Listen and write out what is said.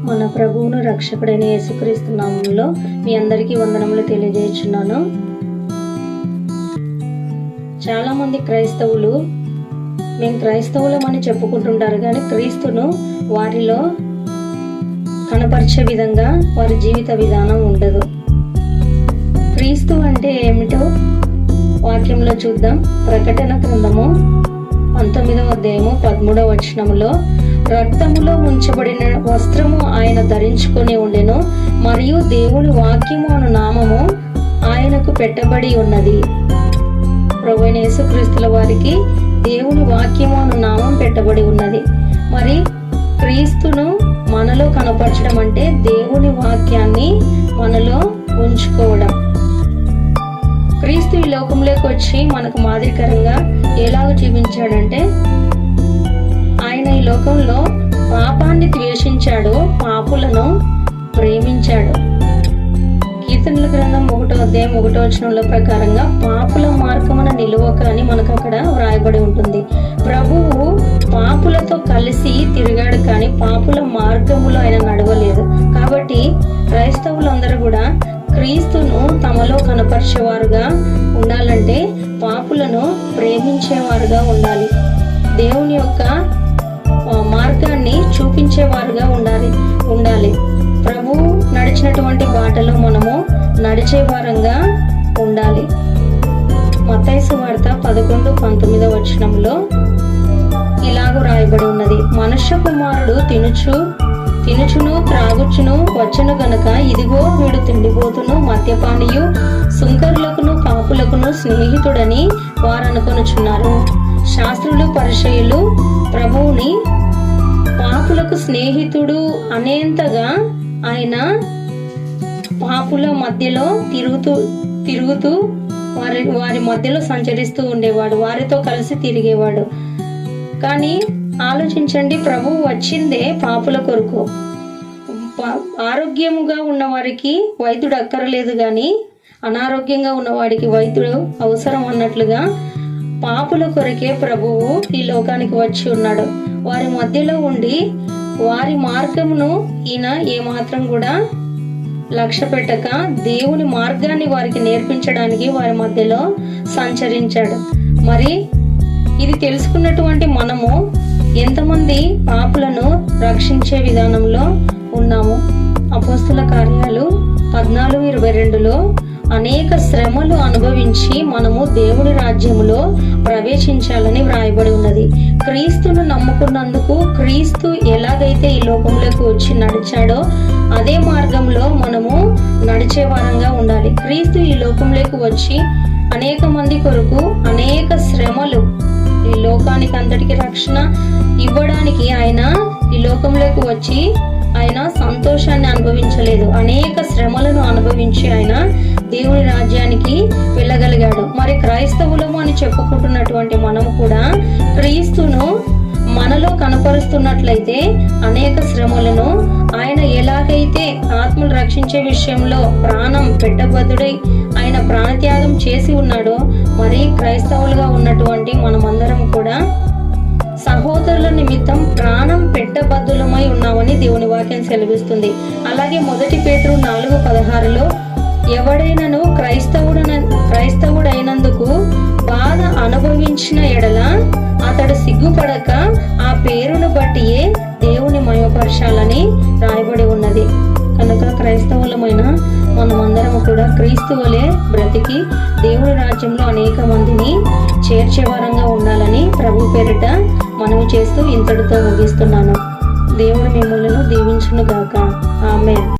మన ప్రభువును రక్షకుడైన యేసుక్రీస్తు నామములో మీ అందరికీ వందనములు తెలియజేస్తున్నాను. చాలా మంది క్రైస్తవులు మేము క్రైస్తవులమని చెప్పుకుంటుంటారు, కానీ క్రీస్తును వారిలో కనపరిచే విధంగా వారి జీవిత విధానం ఉండదు. క్రీస్తు అంటే ఏమిటో వాక్యంలో చూద్దాం. ప్రకటన గ్రంథము 19వ అధ్యాయము 13వ వచనములో, రక్తములో ఉంచబడిన వస్త్రము ఆయన ధరించుకొని ఉండెను, మరియు దేవుని వాక్యము అను నామము ఆయనకు పెట్టబడి ఉన్నది. ప్రభువైన యేసుక్రీస్తుల వారికి దేవుని వాక్యము అను నామం పెట్టబడి ఉన్నది. మరి క్రీస్తును మనలో కనపరచడం అంటే దేవుని వాక్యాన్ని మనలో ఉంచుకోవడం. క్రీస్తు ఈ లోకంలోకి వచ్చి మనకు మాదిరికరంగా ఎలాగ జీవించాడంటే, ఆయన ఈ లోకంలో పాపాన్ని ద్వేషించాడు, పాపులను ప్రేమించాడు. కీర్తనల గ్రంథం 1వ అధ్యాయం 1వ వచనంలో ప్రకారంగా పాపుల మార్గమున నిలువక అని మనకు అక్కడ వ్రాయబడి ఉంటుంది. ప్రభువు పాపులతో కలిసి తిరిగాడు, కానీ పాపుల మార్గములో ఆయన నడవలేదు. కాబట్టి క్రైస్తవులందరూ కూడా క్రీస్తును తమలో కనపరిచేవారుగా ఉండాలంటే పాపులను ప్రేమించేవారుగా ఉండాలి. దేవుని యొక్క మార్గాన్ని చూపించేవారుగా ఉండాలి. ప్రభువు నడిచినటువంటి బాటలో మనము నడిచే వారంగా ఉండాలి. మత్తయి సువార్త 11:19 వచనంలో ఇలాగ రాయబడి ఉన్నది, మనుష్య కుమారుడు తినుచును త్రాగుచును వచ్చును గనుక, ఇదిగో వీడు తిండిపోతును మద్యపానీయు సుంకరులకును పాపులకును స్నేహితుడని వారు అనుకొనుచున్నారు. శాస్త్రులు పరిసయ్యులు ప్రభువుని పాపులకు స్నేహితుడు అనేంతగా ఆయన పాపుల మధ్యలో తిరుగుతూ వారి మధ్యలో సంచరిస్తూ ఉండేవాడు, వారితో కలిసి తిరిగేవాడు. కానీ ఆలోచించండి, ప్రభువు వచ్చిందే పాపుల కొరకు. ఆరోగ్యముగా ఉన్న వారికి వైద్యుడు అక్కరలేదు, కానీ అనారోగ్యంగా ఉన్నవాడికి వైద్యుడు అవసరం అన్నట్లుగా పాపుల కొరకే ప్రభువు ఈ లోకానికి వచ్చి ఉన్నాడు. వారి మధ్యలో ఉండి వారి మార్గమును ఈయన ఏమాత్రం కూడా లక్ష్య పెట్టక దేవుని మార్గాన్ని వారికి నేర్పించడానికి వారి మధ్యలో సంచరించాడు. మరి ఇది తెలుసుకున్నటువంటి మనము ఎంతమంది పాపులను రక్షించే విధానంలో ఉన్నాము? అపోస్తుల కార్యాలు 14:22లో అనేక శ్రమలు అనుభవించి మనము దేవుని రాజ్యములో ప్రవేశించాలని వ్రాయబడి ఉన్నది. క్రీస్తును నమ్ముకున్నందుకు క్రీస్తు ఎలాగైతే ఈ లోకంలోకి వచ్చి నడిచాడో అదే మార్గంలో మనము నడిచే వారంగా ఉండాలి. క్రీస్తు ఈ లోకంలోకి వచ్చి అనేక మంది కొరకు అనేక శ్రమలు, ఈ లోకానికి అంతటికి రక్షణ ఇవ్వడానికి ఆయన ఈ లోకంలోకి వచ్చి ఆయన సంతోషాన్ని అనుభవించలేదు, అనేక శ్రమలను అనుభవించి ఆయన దేవుని రాజ్యానికి వెళ్ళగలిగాడు. మరి క్రైస్తవులము అని చెప్పుకుంటున్నటువంటి మనము కూడా క్రీస్తును మనలో కనపరుస్తున్నట్లయితే అనేక శ్రమలను ఆయన ఎలాగైతే ఆత్మలు రక్షించే విషయంలో ప్రాణం పెట్టబద్దుడై ఆయన ప్రాణత్యాగం చేసి ఉన్నాడో, మరి క్రైస్తవులుగా ఉన్నటువంటి మనమందరం కూడా సహోదరుల నిమిత్తం ప్రాణం పెట్టబద్దులమై ఉన్నామని దేవుని వాక్యం సెలవిస్తుంది. అలాగే 1 పేతురు 4:16లో, ఎవడైనను క్రైస్తవుడైనందుకు బాధ అనుభవించిన ఎడల అతడు సిగ్గుపడక ఆ పేరును బట్టియే దేవుని మహిమపరచాలని రాయబడి ఉన్నది. కనుక క్రైస్తవులమైన మనమందరము కూడా క్రీస్తు వలె బ్రతికి దేవుని రాజ్యంలో అనేక మందిని చేర్చేవారంగా ఉండాలని ప్రభు పేరిట మనవి చేస్తూ ఇంతటితో ముగిస్తున్నాను. దేవుడు మిమ్మల్ని దీవించును గాక. ఆమేన్.